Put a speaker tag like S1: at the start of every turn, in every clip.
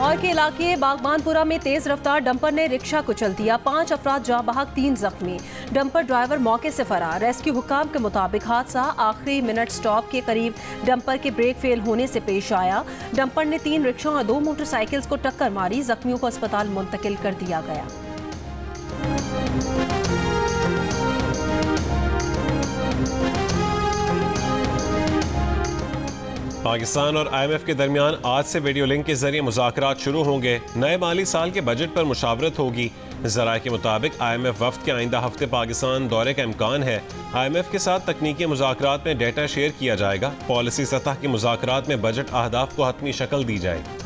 S1: लाहौर के इलाके बागबानपुरा में तेज रफ्तार डंपर ने रिक्शा कुचल दिया। 5 अफराद जाँ बहक, 3 जख्मी। डंपर ड्राइवर मौके से फरार। रेस्क्यू हुक्काम के मुताबिक हादसा आखिरी मिनट स्टॉप के करीब डंपर के ब्रेक फेल होने से पेश आया। डंपर ने 3 रिक्शा और 2 मोटरसाइकिल्स को टक्कर मारी। जख्मियों को अस्पताल मुंतकिल कर दिया गया।
S2: पाकिस्तान और IMF के दरमियान आज से वीडियो लिंक के जरिए मुज़ाकरात शुरू होंगे। नए माली साल के बजट पर मुशावरत होगी। ज़राए के मुताबिक IMF वफ्द के आइंदा हफ्ते पाकिस्तान दौरे का इम्कान है। IMF के साथ तकनीकी मुज़ाकरात में डेटा शेयर किया जाएगा। पॉलिसी सतह के मुज़ाकरात में बजट अहदाफ को हतमी शक्ल दी जाएगी।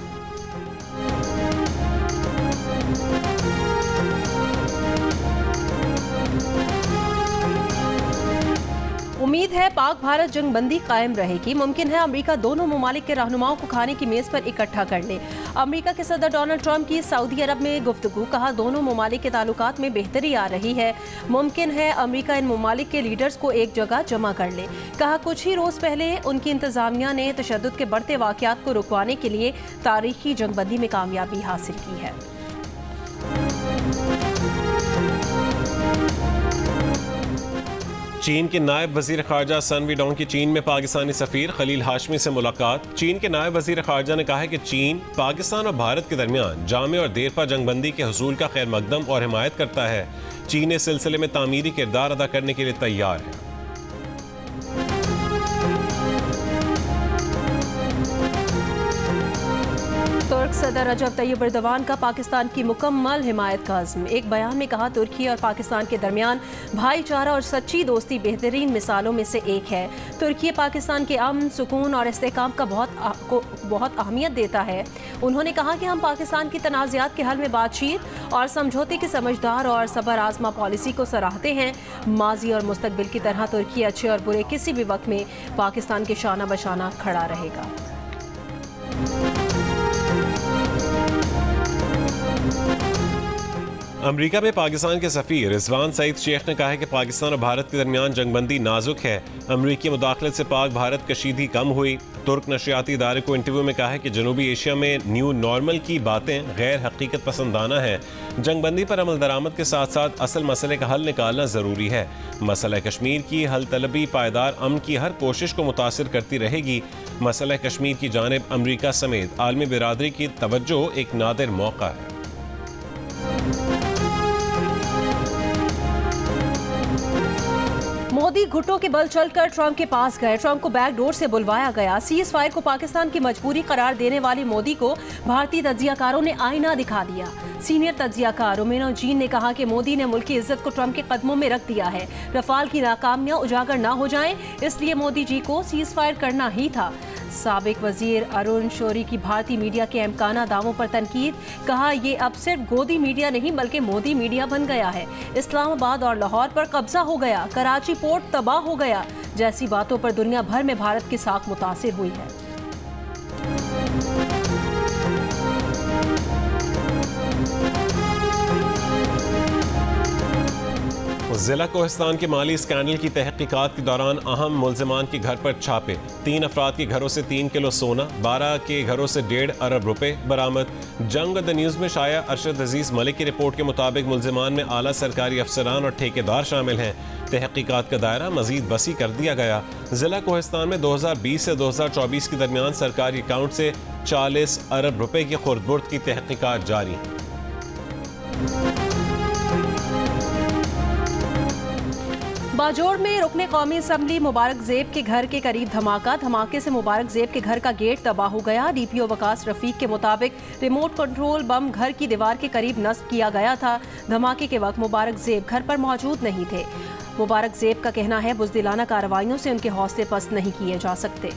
S1: उम्मीद है पाक भारत जंगबंदी कायम रहेगी। मुमकिन है अमेरिका दोनों ममालिक के रहनुमाओं को खाने की मेज पर इकट्ठा कर ले। अमेरिका के सदर डोनाल्ड ट्रंप की सऊदी अरब में गुफ्तगू। कहा दोनों ममालिक के ताल्लुकात में बेहतरी आ रही है। मुमकिन है अमेरिका इन ममालिक के लीडर्स को एक जगह जमा कर ले। कहा कुछ ही रोज पहले उनकी इंतजामिया ने तशद्दुद के बढ़ते वाकयात को रुकवाने के लिए तारीखी जंगबंदी में कामयाबी हासिल की है।
S2: चीन के नायब वजीर खारजा सन वीडोंग की चीन में पाकिस्तानी सफीर खलील हाशमी से मुलाकात। चीन के नायब वजीर खारजा ने कहा है कि चीन पाकिस्तान और भारत के दरमियान जामे और देरपा जंगबंदी के हुसूल का खैर मकदम और हिमायत करता है। चीन इस सिलसिले में तामीरी किरदार अदा करने के लिए तैयार है।
S1: तुर्क सदर रजब तैयब एर्दोगान का पाकिस्तान की मुकम्मल हिमायत का अज़्म। एक बयान में कहा तुर्की और पाकिस्तान के दरमियान भाईचारा और सच्ची दोस्ती बेहतरीन मिसालों में से एक है। तुर्की पाकिस्तान के अमन, सुकून और इस्तेहकाम का बहुत अहमियत देता है। उन्होंने कहा कि हम पाकिस्तान की तनाज़ात के हल में बातचीत और समझौते की समझदार और सबर आज़मा पॉलिसी को सराहते हैं। माजी और मुस्तकबिल की तरह तुर्की अच्छे और बुरे किसी भी वक्त में पाकिस्तान के शाना बशाना खड़ा रहेगा।
S2: अमेरिका में पाकिस्तान के सफ़ीर रिजवान सईद शेख ने कहा है कि पाकिस्तान और भारत के दरमियान जंगबंदी नाजुक है। अमरीकी मुदाखलत से पाक भारत कशीदगी कम हुई। तुर्क नशरियाती इदारे को इंटरव्यू में कहा है कि जनूबी एशिया में न्यू नॉर्मल की बातें गैर हकीकत पसंदाना है। जंगबंदी पर अमल दरामद के साथ साथ असल मसले का हल निकालना ज़रूरी है। मसला कश्मीर की हल तलबी पायदार अमन की हर कोशिश को मुतासिर करती रहेगी। मसला कश्मीर की जानिब अमरीका समेत आलमी बिरादरी की तवज्जो एक नादिर मौका है।
S1: मोदी घुटनों के बल चलकर ट्रंप के पास गए। ट्रंप को बैकडोर से बुलवाया गया। सीज फायर को पाकिस्तान की मजबूरी करार देने वाली मोदी को भारतीय तज्जियाकारों ने आईना दिखा दिया। सीनियर तज्जियाकार रोमेनो जीन ने कहा कि मोदी ने मुल्क की इज्जत को ट्रंप के कदमों में रख दिया है। रफाल की नाकामियां उजागर न हो जाएं, इसलिए मोदी जी को सीज फायर करना ही था। साबिक वजीर अरुण शौरी की भारतीय मीडिया के अमकाना दावों पर तनकीद। कहा ये अब सिर्फ गोदी मीडिया नहीं बल्कि मोदी मीडिया बन गया है। इस्लामाबाद और लाहौर पर कब्जा हो गया, कराची पोर्ट तबाह हो गया जैसी बातों पर दुनिया भर में भारत की साख मुतासिर हुई है।
S2: जिला कोहिस्तान के माली स्कैंडल की तहकीकात के दौरान अहम मुल्जिमान के घर पर छापे। 3 अफराद के घरों से 3 किलो सोना, 12 के घरों से 1.5 अरब रुपए बरामद। जंग द न्यूज़ में शाया अरशद अजीज मलिक की रिपोर्ट के मुताबिक मुल्जिमान में आला सरकारी अफसरान और ठेकेदार शामिल हैं। तहकीकात का दायरा मजीद वसी कर दिया गया। जिला कोहिस्तान में 2020 से 2024 के दरमियान सरकारी अकाउंट से 40 अरब रुपए की खुर्द-बुर्द की तहकीकात जारी।
S1: बाजोड़ में रुकने कौमी असम्बली मुबारक ज़ेब के घर के करीब धमाका। धमाके से मुबारक ज़ेब के घर का गेट तबाह हो गया। DPO वकास रफीक के मुताबिक रिमोट कंट्रोल बम घर की दीवार के करीब नस्ब किया गया था। धमाके के वक्त मुबारक ज़ेब घर पर मौजूद नहीं थे। मुबारक ज़ेब का कहना है बुज़दिलाना कार्रवाइयों से उनके हौसले पस्त नहीं किए जा सकते।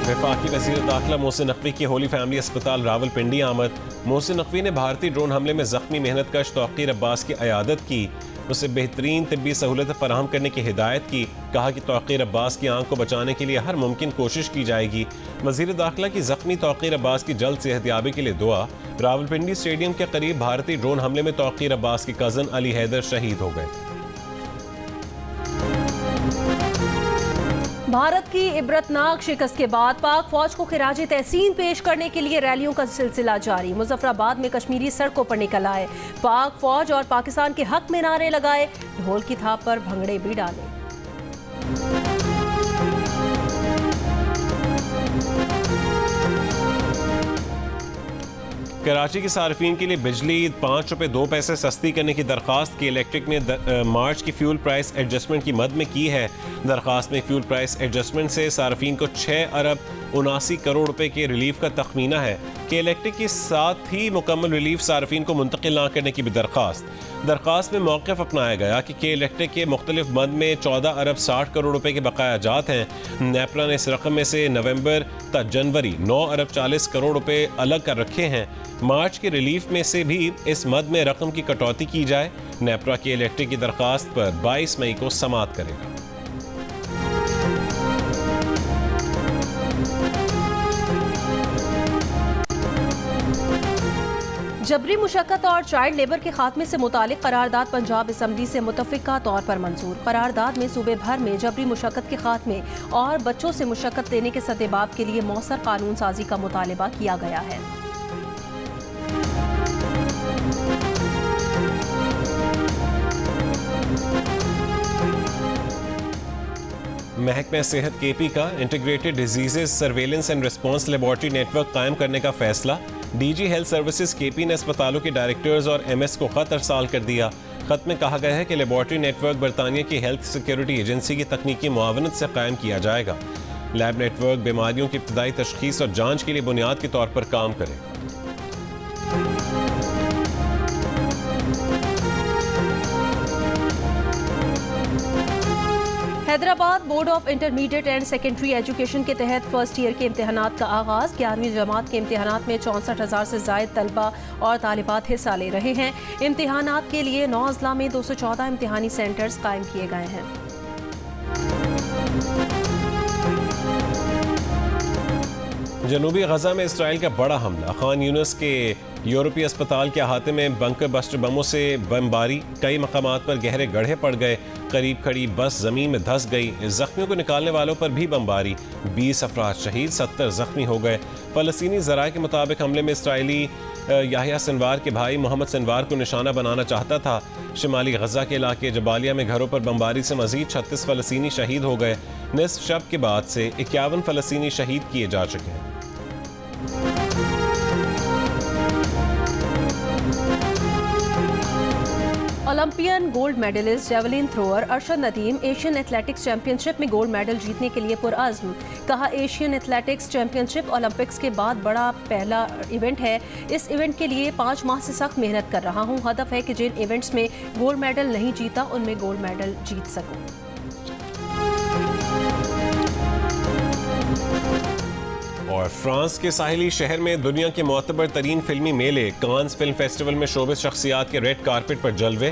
S2: वफाकी वज़ीर दाखिला मोहसिन नकवी की होली फैमिली अस्पताल रावलपिंडी आमद। मोहसिन नकवी ने भारतीय ड्रोन हमले में जख्मी मेहनतकश तौक़ीर अब्बास की अयादत की। उसे बेहतरीन तिब्बी सहूलत फराहम करने की हिदायत की। कहा कि तौक़ीर अब्बास की आंख को बचाने के लिए हर मुमकिन कोशिश की जाएगी। वज़ीर दाखिला की जख्मी तौक़ीर अब्बास की जल्द सेहतयाबी के लिए दुआ। रावलपिंडी स्टेडियम के करीब भारतीय ड्रोन हमले में तौक़ीर अब्बास की कज़न अली हैदर शहीद हो गए।
S1: भारत की इबरतनाक शिकस्त के बाद पाक फौज को खिराज तहसीन पेश करने के लिए रैलियों का सिलसिला जारी। मुजफ्फराबाद में कश्मीरी सड़कों पर निकल आए, पाक फौज और पाकिस्तान के हक में नारे लगाए, ढोल की थाप पर भंगड़े भी डाले।
S2: कराची के सार्फिन के लिए बिजली 5 रुपये 2 पैसे सस्ती करने की दरख्वास्त की इलेक्ट्रिक ने मार्च की फ्यूल प्राइस एडजस्टमेंट की मद में की है। दरख्वास्त में फ्यूल प्राइस एडजस्टमेंट से सार्फिन को 6 अरब 79 करोड़ रुपए के रिलीफ का तखमीना है कि इलेक्ट्रिक के साथ ही मुकम्मल रिलीफ सार्फिन को मुंतकिल ना करने की भी दरख्वास्त में मौक़िफ़ अपनाया गया कि इलेक्ट्रिक के मुख्तलिफ मद में 14 अरब 60 करोड़ रुपए के बकाया जात हैं। नेपरा ने इस रकम में से नवंबर तक जनवरी 9 अरब 40 करोड़ रुपए अलग कर रखे हैं। मार्च के रिलीफ में से भी इस मद में रकम की कटौती की जाए। नेपरा की इलेक्ट्रिक की दरख्वास्त पर 22 मई को समाअत करेगा।
S1: जबरी मुशक्कत और चाइल्ड लेबर के खात्मे से मुतालिक करारदाद पंजाब असम्बली से मुतफ़िका तौर पर मंजूर। करारदाद में सूबे भर में जबरी मुशक्कत के खात्मे और बच्चों से मुशक्कत देने के सद्देबाब के लिए मौसर कानून साजी का मुतालबा किया गया है।
S2: महकमा सेहत केपी का integrated diseases surveillance and response laboratory network कायम करने का फैसला। डीजी हेल्थ सर्विसेज केपी ने अस्पतालों के डायरेक्टर्स और एमएस को खत अरसाल कर दिया। खत में कहा गया है कि लेबॉर्ट्री नेटवर्क बरतानिया की हेल्थ सिक्योरिटी एजेंसी की तकनीकी मुआवनत से कायम किया जाएगा। लैब नेटवर्क बीमारियों की इब्तदाई तशखीस और जांच के लिए बुनियाद के तौर पर काम करेगा।
S1: Hyderabad board of intermediate and secondary education के तहत फर्स्ट ईयर के इम्तिहानात का आगाज। 11वीं जमात के इम्तिहानात में 64,000 से ज़ायद तलबा और तालिबात हिस्सा ले रहे हैं। इम्तिहानात के लिए 9 अजला में 214 इम्तिहानी सेंटर्स कायम किए गए हैं।
S2: जनूबी गजा में इसराइल का बड़ा हमला। खान यूनिस के यूरोपीय अस्पताल के अहाते में बंकर बस्टर बमों से बमबारी। कई मकामात पर गहरे गड्ढे पड़ गए। करीब खड़ी बस जमीन में धंस गई। जख्मियों को निकालने वालों पर भी बमबारी। 20 अफराद शहीद, 70 जख्मी हो गए। फ़लस्तीनी ज़राए के मुताबिक हमले में इसराइली याहिया सिनवार के भाई मोहम्मद सिनवार को निशाना बनाना चाहता था। शिमाली गजा के इलाके जबालिया में घरों पर बमबारी से मजीद 36 फ़लस्तीनी शहीद हो गए। निस्फ शब के बाद से 51 फ़लस्तीनी शहीद किए जा चुके हैं।
S1: Olympian gold medalist javelin thrower Arshad Nadeem Asian athletics championship में गोल्ड मेडल जीतने के लिए पुरअज़्म। कहा, एशियन एथलेटिक्स चैंपियनशिप ओलंपिक्स के बाद बड़ा पहला इवेंट है। इस इवेंट के लिए 5 माह से सख्त मेहनत कर रहा हूँ। हदफ है कि जिन इवेंट्स में गोल्ड मेडल नहीं जीता उनमें गोल्ड मेडल जीत सकूँ।
S2: और फ्रांस के साहिली शहर में दुनिया के मोतबर तरीन फिल्मी मेले कांस फिल्म फेस्टिवल में शोबिस शख्सियात के रेड कारपेट पर जलवे।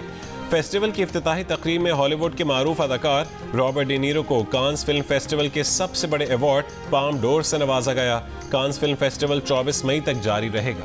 S2: फेस्टिवल की इफ्तिताही तकरीब में हॉलीवुड के मारूफ अदाकार रॉबर्ट डी नीरो को कांस फिल्म फेस्टिवल के सबसे बड़े अवार्ड पाम डोर से नवाजा गया। कांस फिल्म फेस्टिवल 24 मई तक जारी रहेगा।